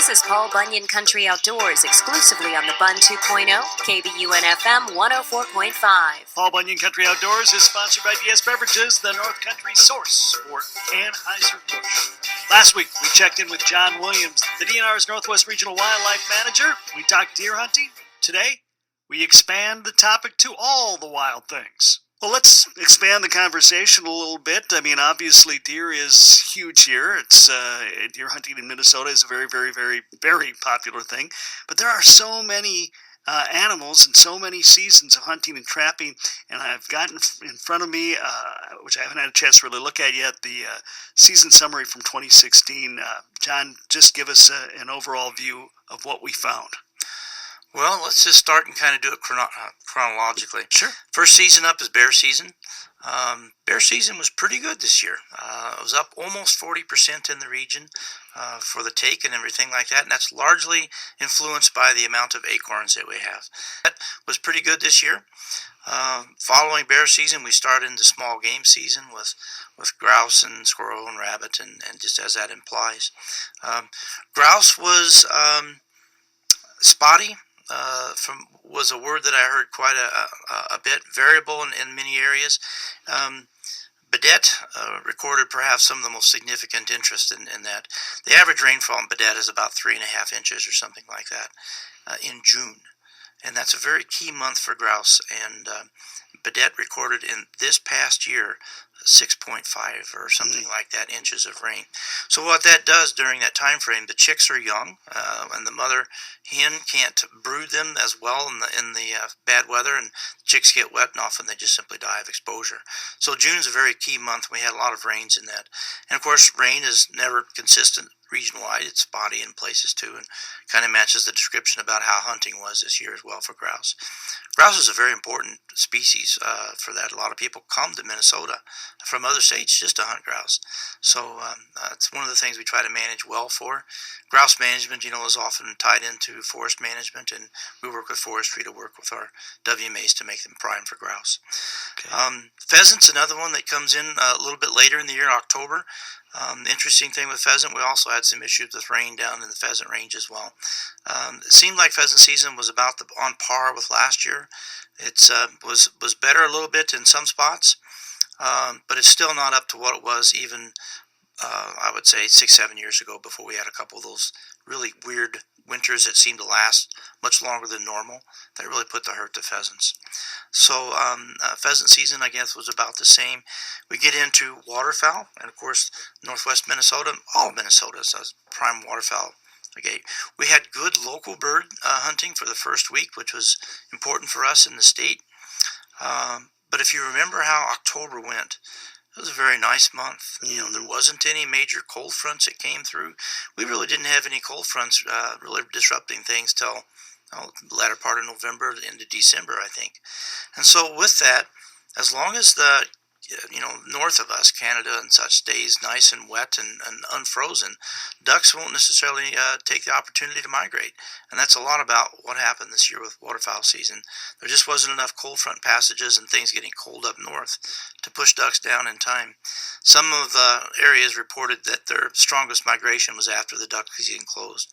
This is Paul Bunyan Country Outdoors, exclusively on the Bun 2.0, KBUN FM 104.5. Paul Bunyan Country Outdoors is sponsored by DS Beverages, the North Country source for Anheuser-Busch. Last week, we checked in with John Williams, the DNR's Northwest Regional Wildlife Manager. We talked deer hunting. Today, we expand the topic to all the wild things. Well, let's expand the conversation a little bit. I mean, obviously, deer is huge here. It's deer hunting in Minnesota is a very, very, very, very popular thing. But there are so many animals and so many seasons of hunting and trapping. And I've got in front of me, which I haven't had a chance to really look at yet, the season summary from 2016. John, just give us an overall view of what we found. Well, let's just start and kind of do it chronologically. Sure. First season up is bear season. Bear season was pretty good this year. It was up almost 40% in the region for the take and everything like that, and that's largely influenced by the amount of acorns that we have. That was pretty good this year. Following bear season, we start into small game season with grouse and squirrel and rabbit, and just as that implies. Grouse was spotty. Was a word that I heard quite a bit, variable in many areas. Baudette recorded perhaps some of the most significant interest in that. The average rainfall in Baudette is about 3.5 inches or something like that in June. And that's a very key month for grouse. And Baudette recorded in this past year 6.5 or something like that inches of rain. So what that does during that time frame, the chicks are young, and the mother hen can't brood them as well in the bad weather, and chicks get wet, and often they just simply die of exposure. So June is a very key month. We had a lot of rains in that, and of course rain is never consistent region-wide. It's spotty in places too, and kind of matches the description about how hunting was this year as well for grouse. Grouse is a very important species for that. A lot of people come to Minnesota from other states just to hunt grouse. So it's one of the things we try to manage well for. Grouse management, is often tied into forest management, and we work with forestry to work with our WMAs to make them prime for grouse. Okay. Pheasant's another one that comes in a little bit later in the year, October. The interesting thing with pheasant, we also had some issues with rain down in the pheasant range as well. It seemed like pheasant season was about on par with last year. It was better a little bit in some spots, but it's still not up to what it was even, I would say, 6-7 years ago, before we had a couple of those really weird winters that seemed to last much longer than normal. That really put the hurt to pheasants. So pheasant season, I guess, was about the same. We get into waterfowl, and of course, northwest Minnesota, all of Minnesota is a prime waterfowl. Okay, we had good local bird hunting for the first week, which was important for us in the state. But if you remember how October went, it was a very nice month. There wasn't any major cold fronts that came through. We really didn't have any cold fronts really disrupting things till the latter part of November into December, I think. And so with that, as long as the north of us, Canada and such, stays nice and wet and unfrozen, ducks won't necessarily take the opportunity to migrate. And that's a lot about what happened this year with waterfowl season. There just wasn't enough cold front passages and things getting cold up north to push ducks down in time. Some of the areas reported that their strongest migration was after the duck season closed.